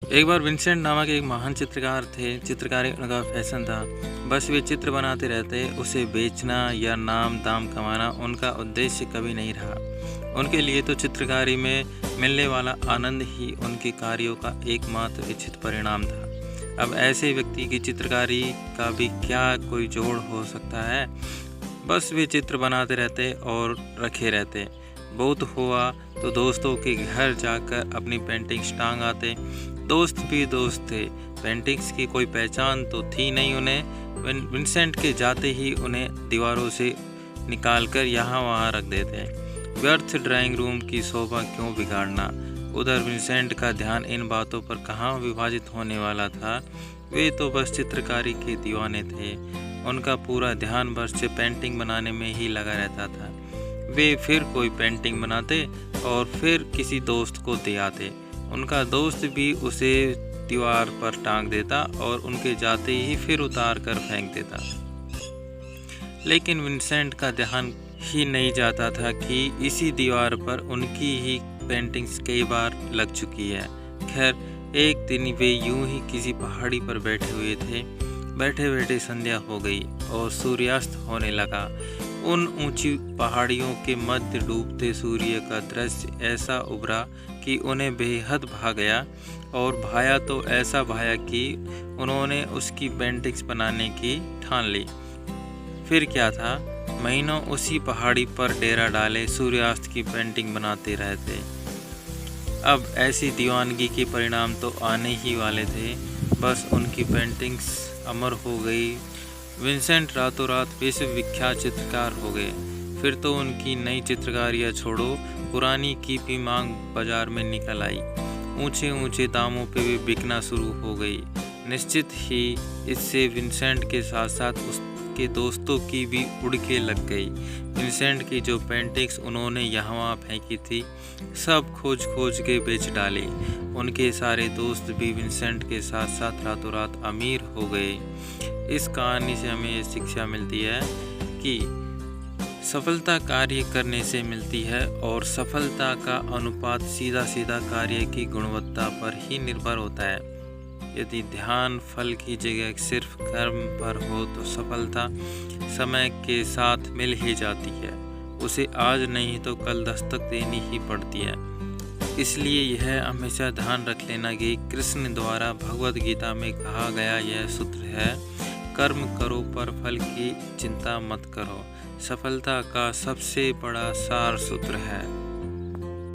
एक बार विंसेंट नामक एक महान चित्रकार थे। चित्रकारी उनका फैशन था। बस वे चित्र बनाते रहते। उसे बेचना या नाम दाम कमाना उनका उद्देश्य कभी नहीं रहा। उनके लिए तो चित्रकारी में मिलने वाला आनंद ही उनके कार्यों का एकमात्र इच्छित परिणाम था। अब ऐसे व्यक्ति की चित्रकारी का भी क्या कोई जोड़ हो सकता है। बस वे चित्र बनाते रहते और रखे रहते। बहुत हुआ तो दोस्तों के घर जाकर अपनी पेंटिंग्स टांग आते। दोस्त भी दोस्त थे, पेंटिंग्स की कोई पहचान तो थी नहीं उन्हें। विंसेंट के जाते ही उन्हें दीवारों से निकालकर यहाँ वहाँ रख देते। व्यर्थ ड्राइंग रूम की शोभा क्यों बिगाड़ना। उधर विंसेंट का ध्यान इन बातों पर कहाँ विभाजित होने वाला था। वे तो बस चित्रकारी के दीवाने थे। उनका पूरा ध्यान बस से पेंटिंग बनाने में ही लगा रहता था। वे फिर कोई पेंटिंग बनाते और फिर किसी दोस्त को दे आते। उनका दोस्त भी उसे दीवार पर टांग देता और उनके जाते ही फिर उतार कर फेंक देता। लेकिन विंसेंट का ध्यान ही नहीं जाता था कि इसी दीवार पर उनकी ही पेंटिंग्स कई बार लग चुकी है। खैर, एक दिन वे यूं ही किसी पहाड़ी पर बैठे हुए थे। बैठे बैठे संध्या हो गई और सूर्यास्त होने लगा। उन ऊंची पहाड़ियों के मध्य डूबते सूर्य का दृश्य ऐसा उभरा कि उन्हें बेहद भा गया। और भाया तो ऐसा भाया कि उन्होंने उसकी पेंटिंग्स बनाने की ठान ली। फिर क्या था, महीनों उसी पहाड़ी पर डेरा डाले सूर्यास्त की पेंटिंग बनाते रहते। अब ऐसी दीवानगी के परिणाम तो आने ही वाले थे। बस उनकी पेंटिंग्स अमर हो गई। विंसेंट रातों रात विश्व विख्यात चित्रकार हो गए। फिर तो उनकी नई चित्रकारियाँ छोड़ो, पुरानी की भी मांग बाजार में निकल आई। ऊंचे ऊंचे दामों पे भी बिकना शुरू हो गई। निश्चित ही इससे विंसेंट के साथ साथ उसके दोस्तों की भी उड़ के लग गई। विंसेंट की जो पेंटिंग्स उन्होंने यहाँ वहाँ फेंकी थी, सब खोज खोज के बेच डाली। उनके सारे दोस्त भी विंसेंट के साथ साथ रातों रात अमीर हो गए। इस कहानी से हमें ये शिक्षा मिलती है कि सफलता कार्य करने से मिलती है और सफलता का अनुपात सीधा सीधा कार्य की गुणवत्ता पर ही निर्भर होता है। यदि ध्यान फल की जगह सिर्फ कर्म पर हो तो सफलता समय के साथ मिल ही जाती है। उसे आज नहीं तो कल दस्तक देनी ही पड़ती है। इसलिए यह हमेशा ध्यान रख लेना कि कृष्ण द्वारा भगवद गीता में कहा गया यह सूत्र है, कर्म करो पर फल की चिंता मत करो। सफलता का सबसे बड़ा सार सूत्र है।